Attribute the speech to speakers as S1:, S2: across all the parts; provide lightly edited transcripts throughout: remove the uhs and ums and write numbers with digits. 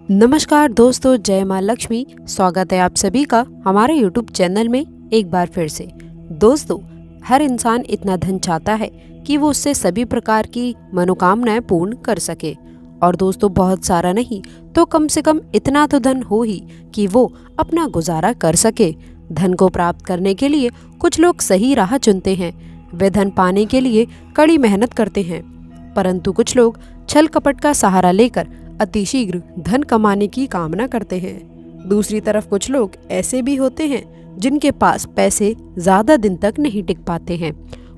S1: नमस्कार दोस्तों, जय माँ लक्ष्मी। स्वागत है आप सभी का हमारे YouTube चैनल में एक बार फिर से। दोस्तों, हर इंसान इतना धन चाहता है कि वो उससे सभी प्रकार की मनोकामनाएं पूर्ण कर सके। और दोस्तों, बहुत सारा नहीं तो कम से कम इतना तो धन हो ही कि वो अपना गुजारा कर सके। धन को प्राप्त करने के लिए कुछ लोग सही राह चुनते हैं। वे धन पाने के लिए कड़ी मेहनत करते हैं, परंतु कुछ लोग छल कपट का सहारा लेकर अतिशीघ्र धन कमाने की कामना करते हैं। दूसरी तरफ कुछ लोग ऐसे भी होते हैं जिनके पास पैसे ज्यादा दिन तक नहीं टिक पाते हैं।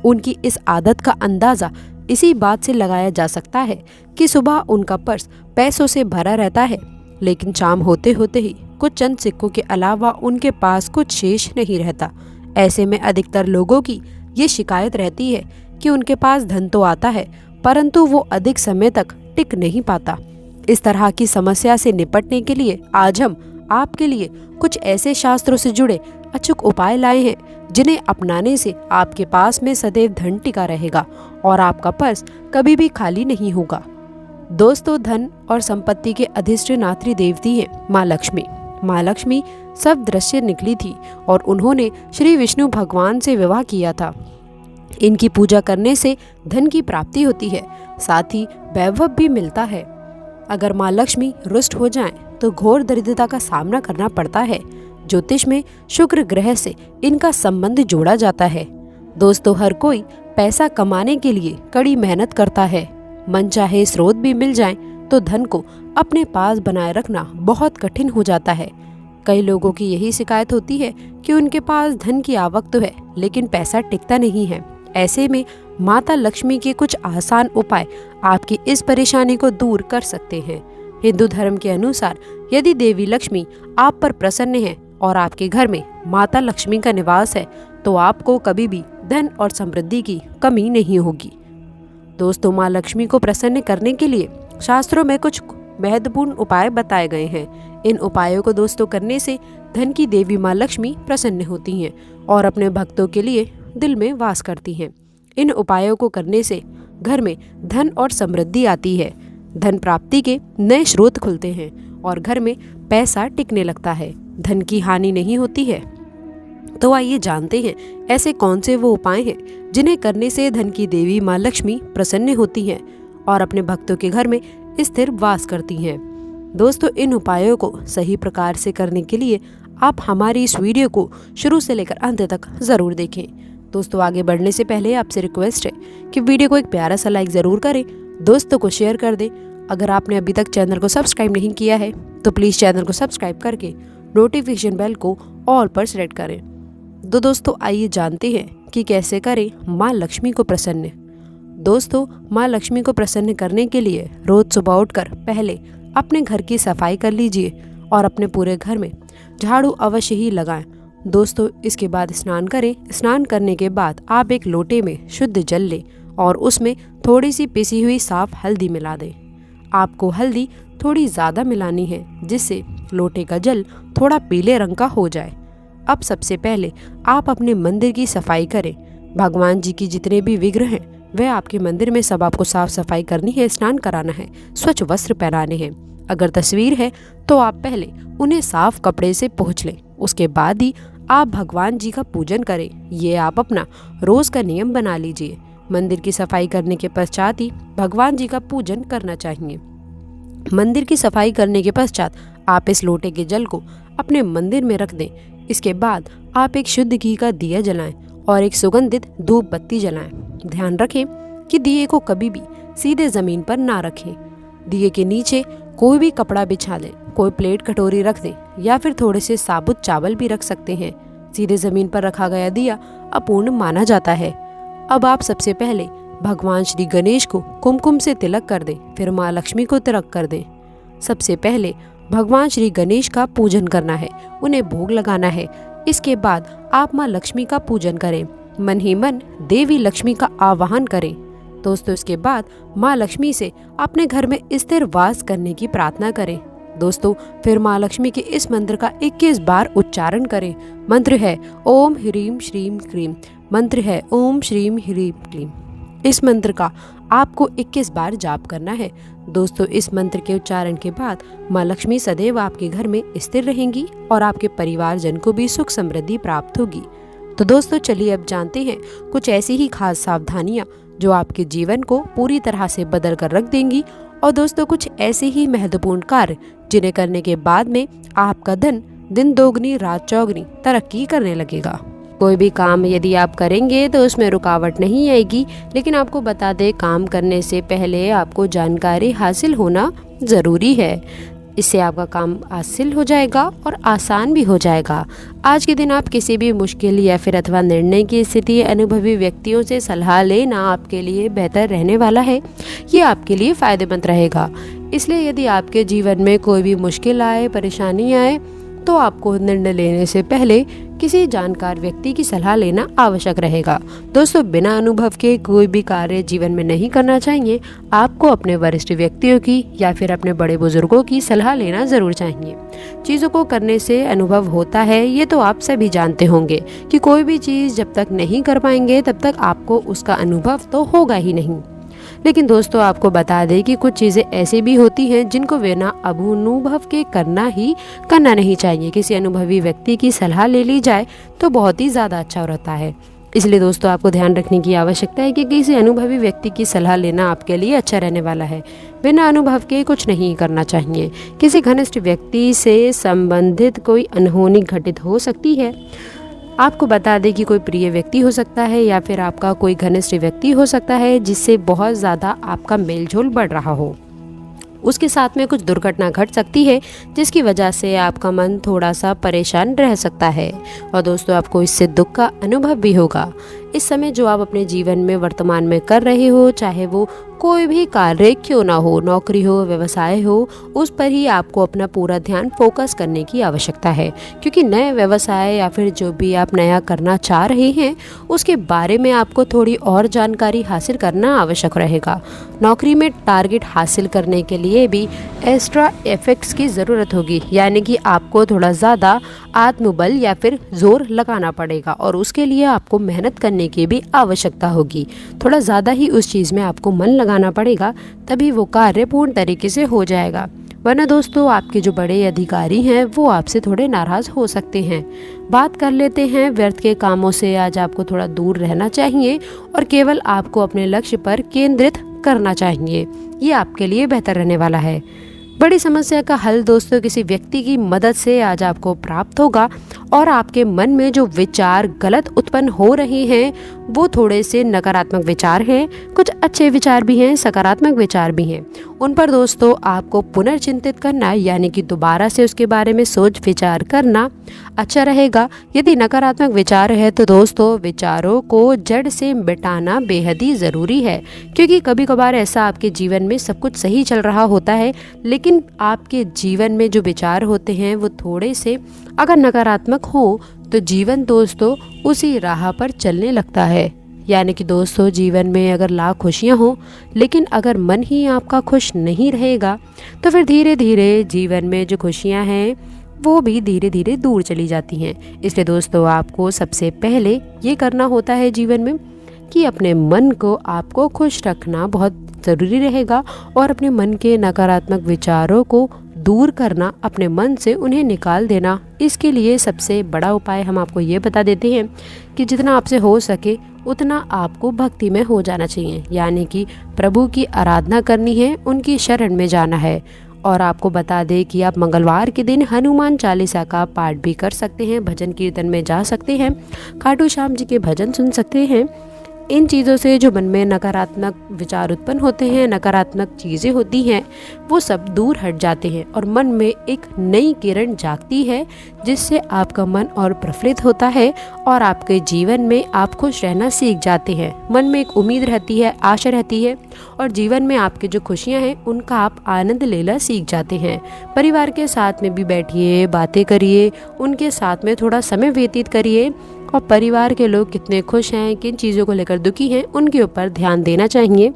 S1: उनकी इस आदत का अंदाजा इसी बात से लगाया जा सकता है कि सुबह उनका पर्स पैसों से भरा रहता है, लेकिन शाम होते होते ही कुछ चंद सिक्कों के अलावा उनके पास कुछ शेष नहीं रहता। ऐसे में अधिकतर लोगों की ये शिकायत रहती है कि उनके पास धन तो आता है, परंतु वो अधिक समय तक टिक नहीं पाता। इस तरह की समस्या से निपटने के लिए आज हम आपके लिए कुछ ऐसे शास्त्रों से जुड़े अचूक उपाय लाए हैं जिन्हें अपनाने से आपके पास में सदैव धन टिका रहेगा और आपका पर्स कभी भी खाली नहीं होगा। दोस्तों, धन और संपत्ति के अधिष्ठात्री देवती हैं माँ लक्ष्मी। माँ लक्ष्मी सब दृश्य निकली थी और उन्होंने श्री विष्णु भगवान से विवाह किया था। इनकी पूजा करने से धन की प्राप्ति होती है, साथ ही वैभव भी मिलता है। अगर माँ लक्ष्मी रुष्ट हो जाएं, तो घोर दरिद्रता का सामना करना पड़ता है। ज्योतिष में शुक्र ग्रह से इनका संबंध जोड़ा जाता है। दोस्तों, हर कोई पैसा कमाने के लिए कड़ी मेहनत करता है। मनचाहे स्रोत भी मिल जाएं, तो धन को अपने पास बनाए रखना बहुत कठिन हो जाता है। कई लोगों की यही शिकायत होती है कि उनके पास धन की आवक तो है, लेकिन पैसा टिकता नहीं है। ऐसे में माता लक्ष्मी के कुछ आसान उपाय आपकी इस परेशानी को दूर कर सकते हैं। हिंदू धर्म के अनुसार यदि देवी लक्ष्मी आप पर प्रसन्न है और आपके घर में माता लक्ष्मी का निवास है, तो आपको कभी भी धन और समृद्धि की कमी नहीं होगी। दोस्तों, माँ लक्ष्मी को प्रसन्न करने के लिए शास्त्रों में कुछ महत्वपूर्ण उपाय बताए गए हैं। इन उपायों को दोस्तों करने से धन की देवी माँ लक्ष्मी प्रसन्न होती हैं और अपने भक्तों के लिए दिल में वास करती हैं। इन उपायों को करने से घर में धन और समृद्धि आती है, धन प्राप्ति के नए स्रोत खुलते हैं और घर में पैसा टिकने लगता है, धन की हानि नहीं होती है। तो आइए जानते हैं ऐसे कौन से वो उपाय हैं जिन्हें करने से धन की देवी माँ लक्ष्मी प्रसन्न होती हैं और अपने भक्तों के घर में स्थिर वास करती हैं। दोस्तों, इन उपायों को सही प्रकार से करने के लिए आप हमारी इस वीडियो को शुरू से लेकर अंत तक जरूर देखें। दोस्तों, आगे बढ़ने से पहले आपसे रिक्वेस्ट है कि वीडियो को एक प्यारा सा लाइक जरूर करें, दोस्तों को शेयर कर दें। अगर आपने अभी तक चैनल को सब्सक्राइब नहीं किया है तो प्लीज़ चैनल को सब्सक्राइब करके नोटिफिकेशन बेल को ऑल पर सेलेक्ट करें। तो दोस्तों, आइए जानते हैं कि कैसे करें माँ लक्ष्मी को प्रसन्न। दोस्तों, माँ लक्ष्मी को प्रसन्न करने के लिए रोज सुबह उठकर पहले अपने घर की सफाई कर लीजिए और अपने पूरे घर में झाड़ू अवश्य ही लगाएं। दोस्तों, इसके बाद स्नान करें। स्नान करने के बाद आप एक लोटे में शुद्ध जल लें और उसमें थोड़ी सी पिसी हुई साफ हल्दी मिला दें। आपको हल्दी थोड़ी ज़्यादा मिलानी है, जिससे लोटे का जल थोड़ा पीले रंग का हो जाए। अब सबसे पहले आप अपने मंदिर की सफाई करें। भगवान जी की जितने भी विग्रह हैं वह आपके मंदिर में सब आपको साफ सफाई करनी है, स्नान कराना है, स्वच्छ वस्त्र पहनाने हैं। अगर तस्वीर है तो आप पहले उन्हें साफ कपड़े से पोंछ लें, उसके बाद ही आप भगवान जी का पूजन करें। ये आप अपना रोज का नियम बना लीजिए। मंदिर की सफाई करने के पश्चात ही भगवान जी का पूजन करना चाहिए। मंदिर की सफाई करने के पश्चात आप इस लोटे के जल को अपने मंदिर में रख दें। इसके बाद आप एक शुद्ध घी का दिया जलाएं और एक सुगंधित धूप बत्ती जलाएं। ध्यान रखें कि दिए को कभी भी सीधे जमीन पर ना रखें। दिए के नीचे कोई भी कपड़ा बिछा दें, कोई प्लेट कटोरी रख दें या फिर थोड़े से साबुत चावल भी रख सकते हैं। सीधे जमीन पर रखा गया दिया अपूर्ण माना जाता है। अब आप सबसे पहले भगवान श्री गणेश को कुमकुम से तिलक कर दें, फिर माँ लक्ष्मी को तिलक कर दें। सबसे पहले भगवान श्री गणेश का पूजन करना है, उन्हें भोग लगाना है। इसके बाद आप माँ लक्ष्मी का पूजन करें, मन ही मन देवी लक्ष्मी का आवाहन करें। दोस्तों, इसके बाद माँ लक्ष्मी से अपने घर में स्थिर वास करने की प्रार्थना करें। दोस्तों, फिर माँ लक्ष्मी के इस मंत्र का 21 बार उच्चारण करें। मंत्र है ओम ह्रीम श्रीम क्रीम। मंत्र है ओम श्रीम ह्रीम क्लीम। इस मंत्र का आपको 21 बार जाप करना है। दोस्तों, इस मंत्र के उच्चारण के बाद माँ लक्ष्मी सदैव आपके घर में स्थिर रहेंगी और आपके परिवारजन को भी सुख समृद्धि प्राप्त होगी। तो दोस्तों, चलिए अब जानते हैं कुछ ऐसी ही खास सावधानियां जो आपके जीवन को पूरी तरह से बदल कर रख देंगी, और दोस्तों कुछ ऐसे ही महत्वपूर्ण कार्य जिन्हें करने के बाद में आपका धन दिन दोगुनी रात चौगुनी तरक्की करने लगेगा। कोई भी काम यदि आप करेंगे तो उसमें रुकावट नहीं आएगी, लेकिन आपको बता दें, काम करने से पहले आपको जानकारी हासिल होना ज़रूरी है। इससे आपका काम हासिल हो जाएगा और आसान भी हो जाएगा। आज के दिन आप किसी भी मुश्किल या फिर अथवा निर्णय की स्थिति अनुभवी व्यक्तियों से सलाह लेना आपके लिए बेहतर रहने वाला है। ये आपके लिए फ़ायदेमंद रहेगा। इसलिए यदि आपके जीवन में कोई भी मुश्किल आए, परेशानी आए, तो आपको निर्णय लेने से पहले किसी जानकार व्यक्ति की सलाह लेना आवश्यक रहेगा। दोस्तों, बिना अनुभव के कोई भी कार्य जीवन में नहीं करना चाहिए। आपको अपने वरिष्ठ व्यक्तियों की या फिर अपने बड़े बुजुर्गों की सलाह लेना जरूर चाहिए। चीज़ों को करने से अनुभव होता है, ये तो आप सभी जानते होंगे कि कोई भी चीज़ जब तक नहीं कर पाएंगे तब तक आपको उसका अनुभव तो होगा ही नहीं। लेकिन दोस्तों, आपको बता दें कि कुछ चीज़ें ऐसी भी होती हैं जिनको बिना अनुभव के करना नहीं चाहिए। किसी अनुभवी व्यक्ति की सलाह ले ली जाए तो बहुत ही ज़्यादा अच्छा रहता है। इसलिए दोस्तों, आपको ध्यान रखने की आवश्यकता है कि किसी अनुभवी व्यक्ति की सलाह लेना आपके लिए अच्छा रहने वाला है। बिना अनुभव के कुछ नहीं करना चाहिए। किसी घनिष्ठ व्यक्ति से संबंधित कोई अनहोनी घटित हो सकती है। आपको बता दें कि कोई प्रिय व्यक्ति हो सकता है या फिर आपका कोई घनिष्ठ व्यक्ति हो सकता है जिससे बहुत ज़्यादा आपका मेलजोल बढ़ रहा हो। उसके साथ में कुछ दुर्घटना घट सकती है जिसकी वजह से आपका मन थोड़ा सा परेशान रह सकता है, और दोस्तों आपको इससे दुख का अनुभव भी होगा। इस समय जो आप अपने जीवन में वर्तमान में कर रहे हो, चाहे वो कोई भी कार्य क्यों ना हो, नौकरी हो, व्यवसाय हो, उस पर ही आपको अपना पूरा ध्यान फोकस करने की आवश्यकता है। क्योंकि नए व्यवसाय या फिर जो भी आप नया करना चाह रहे हैं उसके बारे में आपको थोड़ी और जानकारी हासिल करना आवश्यक रहेगा। नौकरी में टारगेट हासिल करने के लिए भी एक्स्ट्रा एफर्ट्स की ज़रूरत होगी, यानी कि आपको थोड़ा ज़्यादा आत्मबल या फिर जोर लगाना पड़ेगा, और उसके लिए आपको मेहनत करने की भी आवश्यकता होगी। थोड़ा ज़्यादा ही उस चीज़ में आपको मन लगाना पड़ेगा, तभी वो कार्य पूर्ण तरीके से हो जाएगा। वरना दोस्तों, आपके जो बड़े अधिकारी हैं वो आपसे थोड़े नाराज़ हो सकते हैं। बात कर लेते हैं व्यर्थ के कामों से। आज आपको थोड़ा दूर रहना चाहिए और केवल आपको अपने लक्ष्य पर केंद्रित करना चाहिए। ये आपके लिए बेहतर रहने वाला है। बड़ी समस्या का हल दोस्तों किसी व्यक्ति की मदद से आज आपको प्राप्त होगा, और आपके मन में जो विचार गलत उत्पन्न हो रहे हैं वो थोड़े से नकारात्मक विचार हैं। कुछ अच्छे विचार भी हैं, सकारात्मक विचार भी हैं। उन पर दोस्तों आपको पुनर्चिंतित करना, यानी कि दोबारा से उसके बारे में सोच विचार करना अच्छा रहेगा। यदि नकारात्मक विचार है तो दोस्तों विचारों को जड़ से मिटाना बेहद ही ज़रूरी है, क्योंकि कभी कभार ऐसा आपके जीवन में सब कुछ सही चल रहा होता है, लेकिन आपके जीवन में जो विचार होते हैं वो थोड़े से अगर नकारात्मक हो तो जीवन दोस्तों उसी राह पर चलने लगता है। यानी कि दोस्तों, जीवन में अगर लाख खुशियाँ हों लेकिन अगर मन ही आपका खुश नहीं रहेगा तो फिर धीरे धीरे जीवन में जो खुशियाँ हैं वो भी धीरे धीरे दूर चली जाती हैं। इसलिए दोस्तों, आपको सबसे पहले ये करना होता है जीवन में कि अपने मन को आपको खुश रखना बहुत ज़रूरी रहेगा, और अपने मन के नकारात्मक विचारों को दूर करना, अपने मन से उन्हें निकाल देना। इसके लिए सबसे बड़ा उपाय हम आपको ये बता देते हैं कि जितना आपसे हो सके उतना आपको भक्ति में हो जाना चाहिए, यानी कि प्रभु की आराधना करनी है, उनकी शरण में जाना है। और आपको बता दें कि आप मंगलवार के दिन हनुमान चालीसा का पाठ भी कर सकते हैं, भजन कीर्तन में जा सकते हैं, खाटू श्याम जी के भजन सुन सकते हैं। इन चीज़ों से जो मन में नकारात्मक विचार उत्पन्न होते हैं, नकारात्मक चीज़ें होती हैं, वो सब दूर हट जाते हैं और मन में एक नई किरण जागती है, जिससे आपका मन और प्रफुल्लित होता है और आपके जीवन में आप खुश रहना सीख जाते हैं। मन में एक उम्मीद रहती है, आशा रहती है, और जीवन में आपकी जो खुशियाँ हैं उनका आप आनंद लेना सीख जाते हैं। परिवार के साथ में भी बैठिए, बातें करिए, उनके साथ में थोड़ा समय व्यतीत करिए, और परिवार के लोग कितने खुश हैं, किन चीज़ों को लेकर दुखी हैं, उनके ऊपर ध्यान देना चाहिए।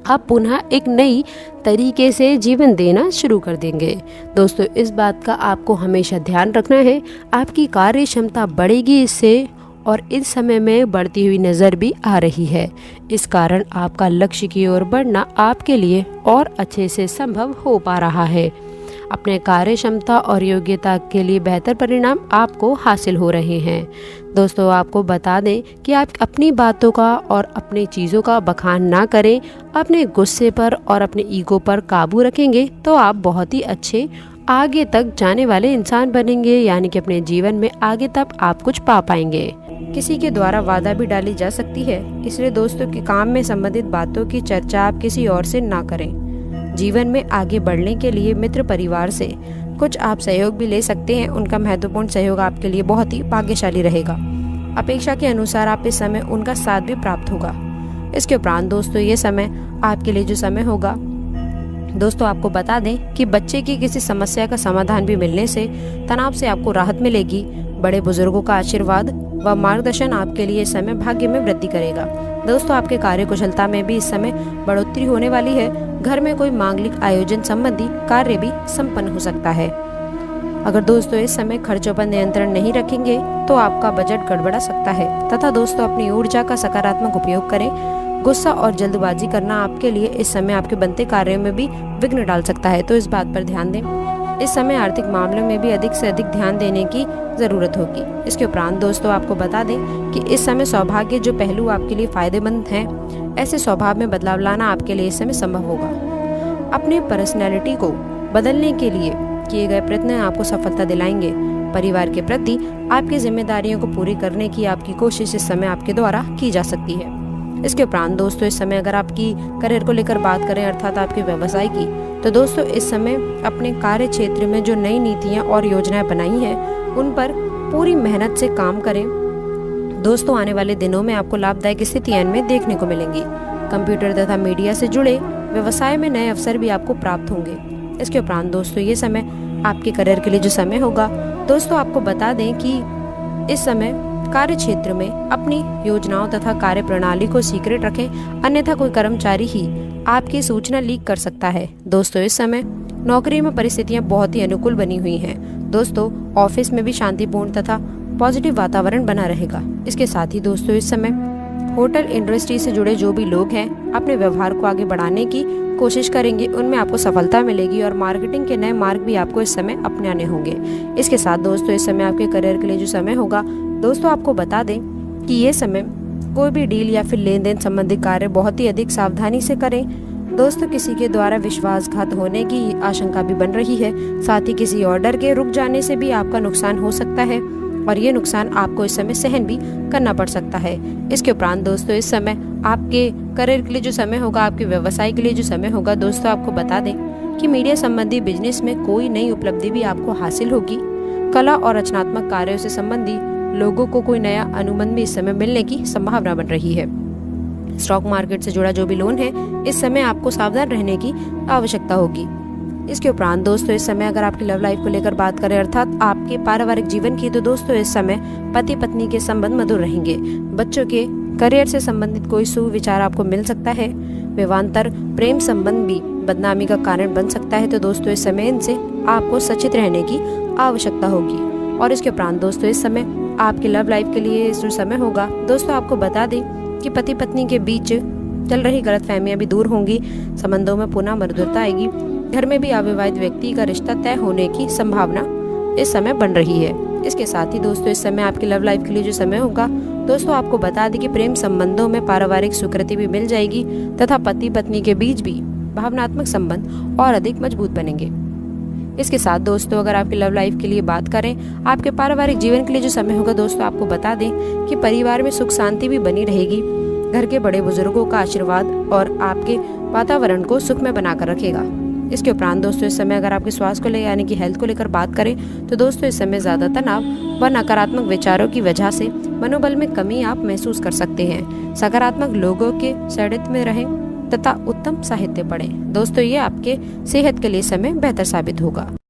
S1: आप पुनः एक नई तरीके से जीवन देना शुरू कर देंगे। दोस्तों, इस बात का आपको हमेशा ध्यान रखना है, आपकी कार्य क्षमता बढ़ेगी इससे, और इस समय में बढ़ती हुई नज़र भी आ रही है। इस कारण आपका लक्ष्य की ओर बढ़ना आपके लिए और अच्छे से संभव हो पा रहा है। अपने कार्य क्षमता और योग्यता के लिए बेहतर परिणाम आपको हासिल हो रहे हैं। दोस्तों, आपको बता दें कि आप अपनी बातों का और अपनी चीज़ों का बखान ना करें। अपने गुस्से पर और अपने ईगो पर काबू रखेंगे तो आप बहुत ही अच्छे आगे तक जाने वाले इंसान बनेंगे, यानी कि अपने जीवन में आगे तक आप कुछ पा पाएंगे। किसी के द्वारा वादा भी डाली जा सकती है, इसलिए दोस्तों के काम में संबंधित बातों की चर्चा आप किसी और से ना करें। जीवन में आगे बढ़ने के लिए मित्र परिवार से कुछ आप सहयोग भी ले सकते हैं। उनका महत्वपूर्ण सहयोग आपके लिए बहुत ही भाग्यशाली रहेगा। अपेक्षा के अनुसार आप इस समय उनका साथ भी प्राप्त होगा। इसके उपरांत दोस्तों, ये समय आपके लिए जो समय होगा, दोस्तों आपको बता दें कि बच्चे की किसी समस्या का समाधान भी मिलने से तनाव से आपको राहत मिलेगी। बड़े बुजुर्गों का आशीर्वाद व मार्गदर्शन आपके लिए इस समय भाग्य में वृद्धि करेगा। दोस्तों, आपके कार्य कुशलता में भी इस समय बढ़ोतरी होने वाली है। घर में कोई मांगलिक आयोजन संबंधी कार्य भी संपन्न हो सकता है। अगर दोस्तों इस समय खर्चों पर नियंत्रण नहीं रखेंगे तो आपका बजट गड़बड़ा सकता है। तथा दोस्तों, अपनी ऊर्जा का सकारात्मक उपयोग करें। गुस्सा और जल्दबाजी करना आपके लिए इस समय आपके बनते कार्यों में भी विघ्न डाल सकता है, तो इस बात पर ध्यान दें। इस समय आर्थिक मामलों में भी अधिक से अधिक ध्यान देने की जरूरत होगी। इसके उपरांत दोस्तों आपको बता दें कि इस समय सौभाग्य जो पहलू आपके लिए फायदेमंद हैं, ऐसे स्वभाव में बदलाव लाना आपके लिए इस समय संभव होगा। अपनी पर्सनैलिटी को बदलने के लिए किए गए प्रयत्न आपको सफलता दिलाएंगे। परिवार के प्रति आपकी जिम्मेदारियों को पूरी करने की आपकी कोशिश इस समय आपके द्वारा की जा सकती है। इसके उपरांत दोस्तों, इस समय अगर आपकी करियर को लेकर बात करें, अर्थात आपके व्यवसाय की, तो दोस्तों इस समय अपने कार्य क्षेत्र में जो नई नीतियां और योजनाएं बनाई हैं, उन पर पूरी मेहनत से काम करें। दोस्तों, आने वाले दिनों में आपको लाभदायक स्थितियां इनमें देखने को मिलेंगी। कंप्यूटर तथा मीडिया से जुड़े व्यवसाय में नए अवसर भी आपको प्राप्त होंगे। इसके उपरांत दोस्तों, ये समय आपके करियर के लिए जो समय होगा, दोस्तों आपको बता दें कि इस समय कार्य क्षेत्र में अपनी योजनाओं तथा कार्य प्रणाली को सीक्रेट रखें, अन्यथा कोई कर्मचारी ही आपकी सूचना लीक कर सकता है। दोस्तों, इस समय नौकरी में परिस्थितियां बहुत ही अनुकूल बनी हुई हैं। दोस्तों, ऑफिस में भी शांतिपूर्ण तथा पॉजिटिव वातावरण बना रहेगा। इसके साथ ही दोस्तों, इस समय होटल इंडस्ट्री से जुड़े जो भी लोग हैं, अपने व्यवहार को आगे बढ़ाने की कोशिश करेंगे, उनमें आपको सफलता मिलेगी और मार्केटिंग के नए मार्ग भी आपको इस समय अपनाने होंगे। इसके साथ दोस्तों, इस समय आपके करियर के लिए जो समय होगा, दोस्तों आपको बता दें कि ये समय कोई भी डील या फिर लेन देन संबंधी कार्य बहुत ही अधिक सावधानी से करें। दोस्तों, किसी के द्वारा विश्वासघात होने की आशंका भी बन रही है। साथ ही किसी ऑर्डर के रुक जाने से भी आपका नुकसान हो सकता है और ये नुकसान आपको इस समय सहन भी करना पड़ सकता है। इसके उपरांत दोस्तों, इस समय आपके करियर के लिए जो समय होगा, आपके व्यवसाय के लिए जो समय होगा, दोस्तों आपको बता दें कि मीडिया संबंधी बिजनेस में कोई नई उपलब्धि भी आपको हासिल होगी। कला और रचनात्मक कार्यों से संबंधी लोगों को कोई नया अनुबंध भी इस समय मिलने की संभावना बन रही है। स्टॉक मार्केट से जुड़ा जो भी लोन है, इस समय आपको सावधान रहने की आवश्यकता होगी। इसके उपरांत दोस्तों, इस समय अगर आपकी लव लाइफ को लेकर बात करें, अर्थात आपके पारिवारिक जीवन की, तो दोस्तों इस समय पति पत्नी के संबंध मधुर रहेंगे। बच्चों के करियर से संबंधित कोई सुविचार आपको मिल सकता है। विवाहांतर प्रेम संबंध भी बदनामी का कारण बन सकता है, तो दोस्तों इस समय इनसे आपको सचेत रहने की आवश्यकता होगी। और इसके उपरांत दोस्तों, इस समय आपकी लव लाइफ के लिए जो समय होगा, दोस्तों आपको बता दें कि पति पत्नी के बीच चल रही गलतफहमियां भी दूर होंगी। संबंधों में पुनः मधुरता आएगी। घर में भी अविवाहित व्यक्ति का रिश्ता तय होने की संभावना इस समय बन रही है। इसके साथ ही दोस्तों, इस समय आपकी लव लाइफ के लिए जो समय होगा, दोस्तों आपको बता दें कि प्रेम संबंधों में पारिवारिक स्वीकृति भी मिल जाएगी तथा पति पत्नी के बीच भी भावनात्मक संबंध और अधिक मजबूत बनेंगे। इसके साथ दोस्तों, अगर आपकी लव लाइफ के लिए बात करें, आपके पारिवारिक जीवन के लिए जो समय होगा, दोस्तों आपको बता दें कि परिवार में सुख शांति भी बनी रहेगी। घर के बड़े बुजुर्गों का आशीर्वाद और आपके वातावरण को सुखमय बनाकर रखेगा। इसके उपरांत दोस्तों, इस समय अगर आपके स्वास्थ्य को लेकर यानी कि हेल्थ को लेकर बात करें, तो दोस्तों इस समय ज्यादा तनाव व नकारात्मक विचारों की वजह से मनोबल में कमी आप महसूस कर सकते हैं। सकारात्मक लोगों के सानिध्य में रहें तथा उत्तम साहित्य पढ़ें। दोस्तों, ये आपके सेहत के लिए समय बेहतर साबित होगा।